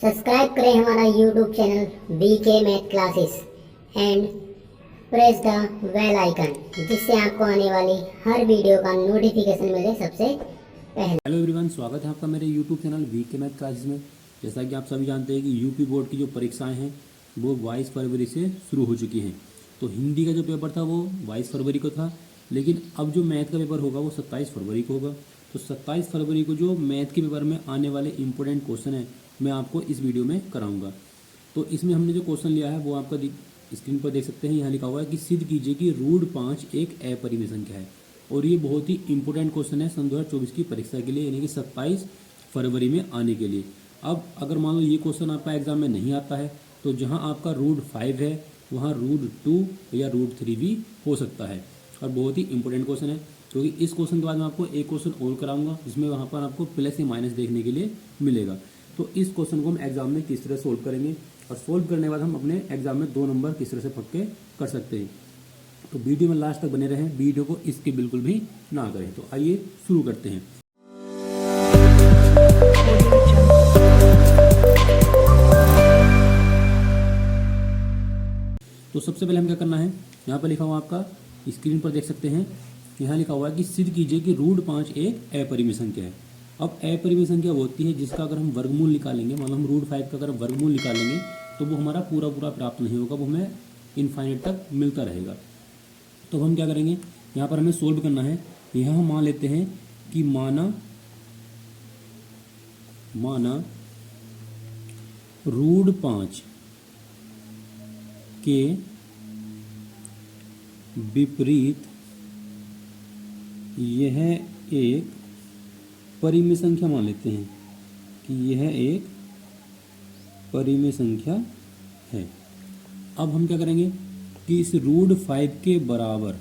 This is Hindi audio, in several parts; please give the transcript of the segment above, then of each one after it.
सब्सक्राइब करें हमारा YouTube channel BK Math Classes and press the bell icon, जिससे आपको आने वाली हर वीडियो का नोटिफिकेशन मिले सबसे पहले। हेलो एवरीवन, स्वागत है आपका मेरे YouTube channel BK Math classes में। जैसा कि आप सभी जानते हैं कि यूपी बोर्ड की जो परीक्षाएं हैं वो 22 फरवरी से शुरू हो चुकी हैं। तो हिंदी का जो पेपर था वो 22 फरवरी को था, लेकिन अब जो मैथ का पेपर होगा वो 27 फरवरी को होगा। तो 27 फरवरी को जो मैथ के पेपर में आने वाले इंपॉर्टेंट क्वेश्चन हैं मैं आपको इस वीडियो में कराऊंगा। तो इसमें हमने जो क्वेश्चन लिया है वो आपका स्क्रीन पर देख सकते हैं। यहाँ लिखा हुआ है कि सिद्ध कीजिए कि √5 एक अपरिमेय संख्या है। और ये बहुत ही इंपॉर्टेंट क्वेश्चन है सन 2024 की परीक्षा के लिए, यानी कि 27 फरवरी में आने के लिए। अब अगर मान लो ये क्वेश्चन आपका एग्जाम में नहीं आता है तो जहाँ आपका √5 है वहाँ √2 या √3 भी हो सकता है। और बहुत ही इंपॉर्टेंट क्वेश्चन है, क्योंकि इस क्वेश्चन के बाद मैं आपको एक क्वेश्चन और कराऊंगा जिसमें वहाँ पर आपको प्लस या माइनस देखने के लिए मिलेगा। तो इस क्वेश्चन को हम एग्जाम में किस तरह सोल्व करेंगे और सोल्व करने के बाद हम अपने एग्जाम में 2 नंबर किस तरह से पक्के कर सकते हैं। तो वीडियो में लास्ट तक बने रहें, वीडियो को इसके बिल्कुल भी ना करें। तो आइए शुरू करते हैं। तो सबसे पहले हम क्या करना है, यहाँ पर लिखा हुआ आपका स्क्रीन पर देख सकते हैं। यहाँ लिखा हुआ है कि सिद्ध कीजिए कि √5 एक अपरिमेय संख्या है। अब अपरिमेय संख्या वो होती है जिसका अगर हम वर्गमूल निकालेंगे, मतलब हम √5 का अगर वर्गमूल निकालेंगे तो वो हमारा पूरा पूरा प्राप्त नहीं होगा, वो हमें इनफाइनाइट तक मिलता रहेगा। तो हम क्या करेंगे, यहाँ पर हमें सोल्व करना है। यहाँ हम मान लेते हैं कि माना √5 के विपरीत यह एक परिमेय संख्या मान लेते हैं कि यह एक परिमेय संख्या है। अब हम क्या करेंगे कि इस √5 के बराबर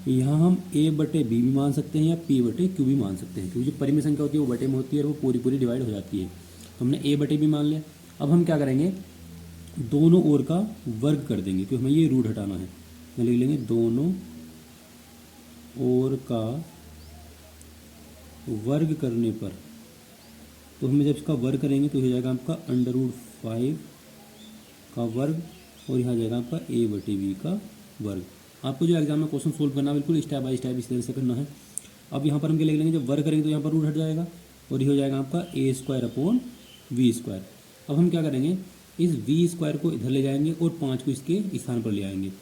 यहाँ हम a/b भी मान सकते हैं या p/q भी मान सकते हैं, क्योंकि जो परिमेय संख्या होती है वो बटे में होती है और वो पूरी पूरी डिवाइड हो जाती है। तो हमने a/b मान लिया। अब हम क्या करेंगे, दोनों ओर का वर्ग कर देंगे, क्योंकि हमें ये रूट हटाना है। मैं लिख लेंगे दोनों ओर का वर्ग करने पर, तो हमें जब इसका वर्ग करेंगे तो हो जाएगा आपका √5 का वर्ग और यहाँ जाएगा आपका a/b का वर्ग। आपको जो एग्जाम में क्वेश्चन सोल्व करना है बिल्कुल स्टेप बाय स्टेप इस तरह से करना है। अब यहाँ पर हम क्या लिख लेंगे, जब वर्ग करेंगे तो यहाँ पर रूट हट जाएगा और ये हो जाएगा आपका a²/v²। अब हम क्या करेंगे, इस v² को इधर ले जाएंगे और 5 को इसके स्थान पर ले आएंगे।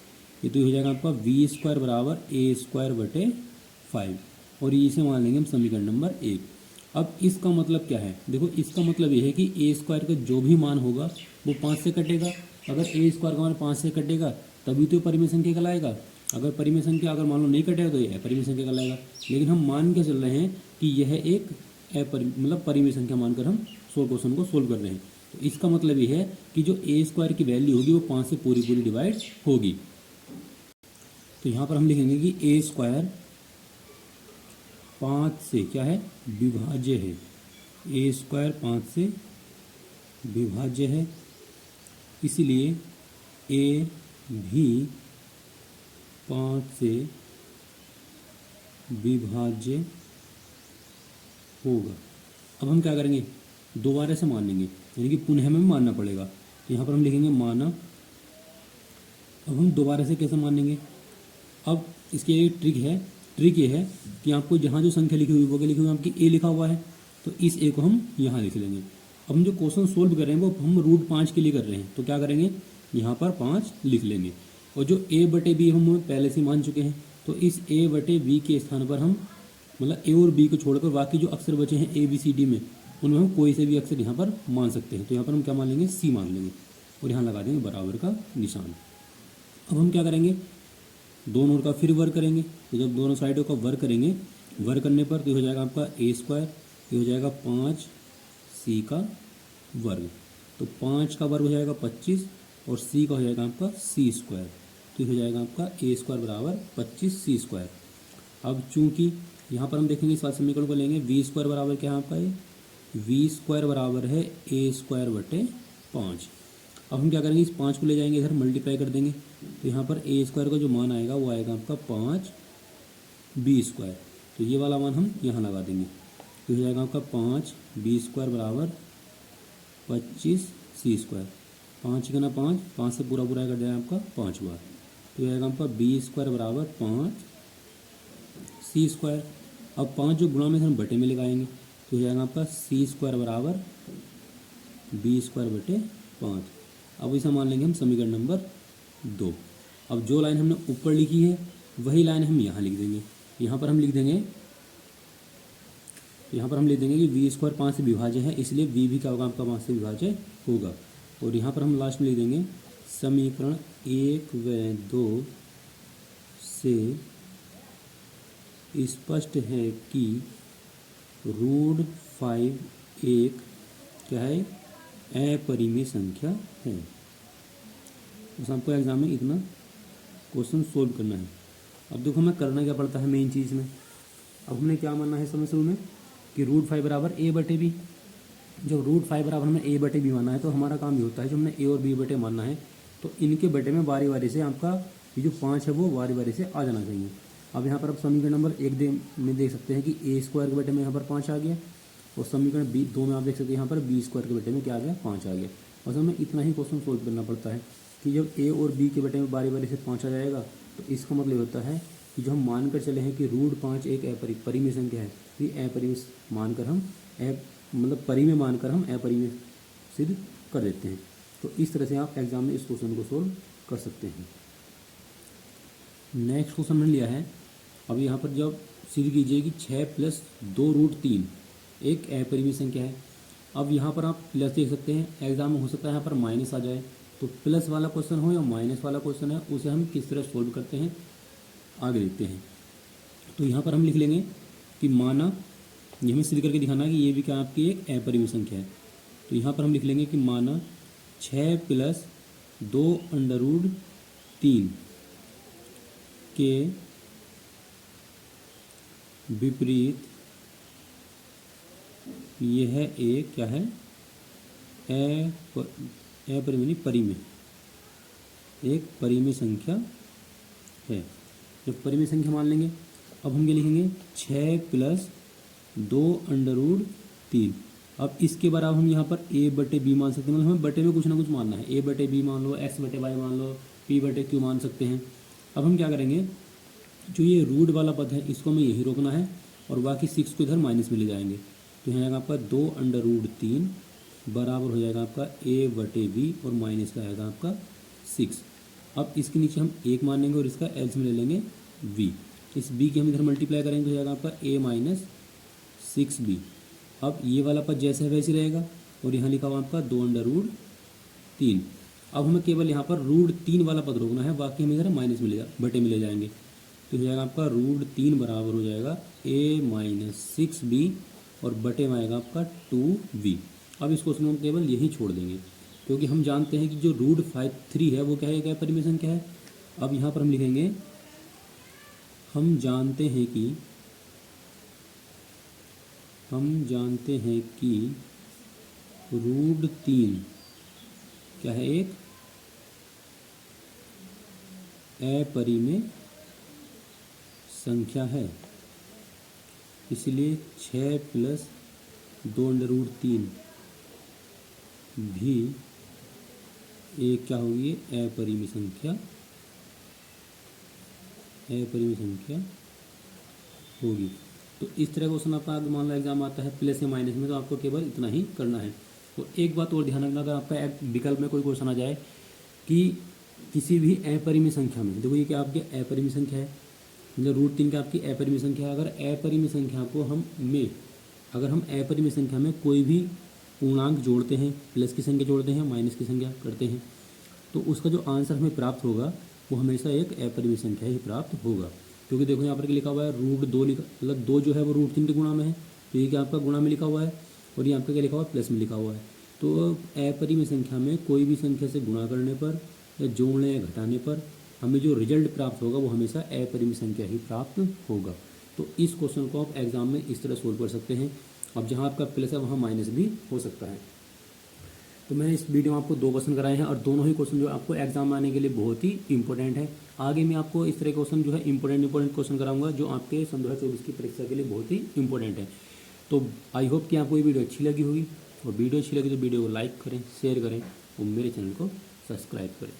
ये तो हो जाएगा आपका v² बराबर a²/5 और ये इसे मान लेंगे हम समीकरण नंबर 1। अब इसका मतलब क्या है, देखो इसका मतलब ये है कि a² का जो भी मान होगा वो 5 से कटेगा। अगर a² का मान 5 से कटेगा तभी तो परिमेय संख्या कहलाएगा। अगर परिमेय संख्या अगर मान लो नहीं कटेगा तो ये अपरिमेय संख्या कहलाएगा। लेकिन हम मान के चल रहे हैं कि यह एक मतलब परिमेय संख्या मानकर हम क्वेश्चन को सोल्व कर रहे हैं। तो इसका मतलब ये है कि जो a² की वैल्यू होगी वो 5 से पूरी पूरी डिवाइड होगी। तो यहाँ पर हम लिखेंगे कि a² 5 से क्या है, विभाज्य है। a² 5 से विभाज्य है, इसलिए a भी 5 से विभाज्य होगा। अब हम क्या करेंगे, दोबारा से मान लेंगे, यानी कि पुनः में मानना पड़ेगा। तो यहाँ पर हम लिखेंगे माना। अब हम दोबारा से कैसे मानेंगे, अब इसके लिए ट्रिक ये है कि आपको जहाँ जो संख्या लिखी हुई वो क्या लिखी हुई आपकी a लिखा हुआ है, तो इस a को हम यहाँ लिख लेंगे। अब हम जो क्वेश्चन सोल्व कर रहे हैं वो हम √5 के लिए कर रहे हैं, तो क्या करेंगे, यहाँ पर 5 लिख लेंगे। और जो a/b हम पहले से मान चुके हैं, तो इस a/b के स्थान पर हम मतलब a और b को छोड़कर बाकी जो अक्षर बचे हैं ABCD में उनमें हम कोई से भी अक्षर यहाँ पर मान सकते हैं। तो यहाँ पर हम क्या मान लेंगे, c मान लेंगे और यहाँ लगा देंगे बराबर का निशान। अब हम क्या करेंगे, दोनों ओर का फिर वर्ग करेंगे। तो जब दोनों साइडों का वर्ग करेंगे, वर्ग करने पर तो हो जाएगा आपका a², ये हो जाएगा 5c का वर्ग। तो 5 का वर्ग हो जाएगा 25 और c का हो जाएगा आपका c²। तो हो जाएगा आपका a² बराबर 25c²। अब चूंकि यहाँ पर हम देखेंगे इस वाले समीकरण को लेंगे, v² बराबर क्या है आपका, ये v² बराबर है a²/5। अब हम क्या करेंगे, इस 5 को ले जाएंगे इधर मल्टीप्लाई कर देंगे। तो यहाँ पर a² का जो मान आएगा वो आएगा आपका 5b²। तो ये वाला मान हम यहाँ लगा देंगे। तो हो जाएगा आपका 5b² बराबर 25c²। 5 गुना 5, 5 से पूरा पूरा कर दिया आपका 5 बार, तो आएगा आपका b² बराबर 5c²। अब 5 जो गुणा में से हम बटे में लगाएंगे, तो हो जाएगा आपका c² बराबर b² बटे 5। अब इसे मान लेंगे हम समीकरण नंबर 2। अब जो लाइन हमने ऊपर लिखी है वही लाइन हम यहाँ लिख देंगे। यहाँ पर हम लिख देंगे कि v² 5 से विभाज्य है, इसलिए v भी क्या होगा आपका 5 से विभाज्य होगा। और यहाँ पर हम लास्ट में लिख देंगे समीकरण 1 व 2 से स्पष्ट है कि √5 एक क्या है, अपरिमेय संख्या है। बस आपको एग्जाम में इतना क्वेश्चन सोल्व करना है। अब देखो हमें करना क्या पड़ता है मेन चीज़ में। अब हमने क्या मानना है समय शुरू में कि √5 बराबर a/b। जब √5 बराबर हमें a/b मानना है तो हमारा काम ये होता है, जो हमने a और b बटे मानना है तो इनके बटे में बारी बारी से आपका ये जो 5 है वो बारी बारी से आ जाना चाहिए। अब यहाँ पर आप समीकरण नंबर 1 में देख सकते हैं कि a² के बटे में यहाँ पर 5 आ गया, और समीकरण 2 में आप देख सकते हैं यहाँ पर b² के बटे में क्या आ गया, 5 आ गया। बस हमें इतना ही क्वेश्चन सोल्व करना पड़ता है कि जब a और b के बटे में बारी बारी से 5 आ जाएगा तो इसका मतलब होता है कि जो हम मानकर चले हैं कि √5 एक परिमेय संख्या है, ये अपरिमेय मानकर हम मतलब परिमेय मानकर हम अपरिमेय सिद्ध कर देते हैं। तो इस तरह से आप एग्जाम में इस क्वेश्चन को सोल्व कर सकते हैं। नेक्स्ट क्वेश्चन हमने लिया है, अब यहाँ पर जब सिद्ध कीजिए कि 6 + 2√3 एक अपरिमेय संख्या है। अब यहाँ पर आप प्लस देख सकते हैं, एग्जाम में हो सकता है यहाँ पर माइनस आ जाए, तो प्लस वाला क्वेश्चन हो या माइनस वाला क्वेश्चन है उसे हम किस तरह सोल्व करते हैं आगे देखते हैं। तो यहाँ पर हम लिख लेंगे कि माना, ये हमें सिद्ध करके दिखाना है कि ये भी क्या आपकी एक अपरिमेय संख्या है। तो यहाँ पर हम लिख लेंगे कि माना 6 + 2√3 के विपरीत यह एक क्या है, अपरिमेय परिमेय, एक परिमेय संख्या है। जब परिमेय संख्या मान लेंगे, अब हम क्या लिखेंगे 6 + 2√3। अब इसके बराबर हम यहाँ पर a/b मान सकते हैं, मतलब हमें बटे में कुछ ना कुछ मानना है, a/b मान लो, x/y मान लो, p/q मान सकते हैं। अब हम क्या करेंगे, जो ये रूट वाला पद है इसको हमें यही रोकना है और बाकी 6 को इधर माइनस में ले जाएंगे। तो यहाँ आएगा आपका 2√3 बराबर हो जाएगा आपका a/b और माइनस का आएगा आपका 6। अब इसके नीचे हम 1 मान लेंगे और इसका एल्सियम ले लेंगे v। इस b की हम इधर मल्टीप्लाई करेंगे तो हो जाएगा आपका a - 6b। अब ये वाला पद जैसे है वैसे रहेगा और यहाँ लिखा हुआ आपका 2√3। अब हमें केवल यहाँ पर √3 वाला पद रोकना है, बाकी हम इधर माइनस में बटे में ले जाएंगे। तो हो जाएगा आपका √3 बराबर हो जाएगा a - 6b और बटे में आएगा आपका 2v। अब इस क्वेश्चन में हम केवल यही छोड़ देंगे क्योंकि हम जानते हैं कि जो √3 है वो क्या है, क्या परिमेय संख्या है। अब यहाँ पर हम लिखेंगे, हम जानते हैं कि √3 क्या है, एक अपरिमेय संख्या है, इसलिए 6 + 2√3 भी एक क्या होगी, अपरिमेय संख्या होगी। तो इस तरह का क्वेश्चन आपका अगर मान लो एग्जाम आता है प्लस या माइनस में, तो आपको केवल इतना ही करना है। तो एक बात और ध्यान रखना, अगर आपका विकल्प में कोई क्वेश्चन आ जाए कि किसी भी अपरिमेय संख्या में, देखो ये क्या आपकी अपरिमेय संख्या है, मतलब √3 का आपकी अपरिमेय संख्या है। अगर अपरिमेय संख्या को अगर हम अपरिमेय संख्या में कोई भी पूर्णांक जोड़ते हैं, प्लस की संख्या जोड़ते हैं, माइनस की संख्या करते हैं, तो उसका जो आंसर हमें प्राप्त होगा वो हमेशा एक अपरिमेय संख्या ही प्राप्त होगा। क्योंकि देखो यहाँ पर लिखा हुआ है √2 मतलब 2 जो है वो √3 के गुणा में है, तो ये क्या आपका गुणा में लिखा हुआ है और ये आपका क्या लिखा हुआ है, प्लस में लिखा हुआ है। तो अपरिमेय संख्या में कोई भी संख्या से गुणा करने पर या जोड़ने या घटाने पर हमें जो रिजल्ट प्राप्त होगा वो हमेशा अपरिमेय संख्या ही प्राप्त होगा। तो इस क्वेश्चन को आप एग्जाम में इस तरह सोल्व कर सकते हैं। अब जहाँ आपका प्लस है वहाँ माइनस भी हो सकता है। तो मैंने इस वीडियो में आपको 2 क्वेश्चन कराए हैं और दोनों ही क्वेश्चन जो आपको एग्जाम में आने के लिए बहुत ही इंपॉर्टेंट है। आगे मैं आपको इस तरह के क्वेश्चन जो है इंपॉर्टेंट क्वेश्चन कराऊंगा जो आपके 2024 की परीक्षा के लिए बहुत ही इंपॉर्टेंट है। तो आई होप कि आपको ये वीडियो अच्छी लगी होगी। और वीडियो अच्छी लगी तो वीडियो को लाइक करें, शेयर करें और मेरे चैनल को सब्सक्राइब करें।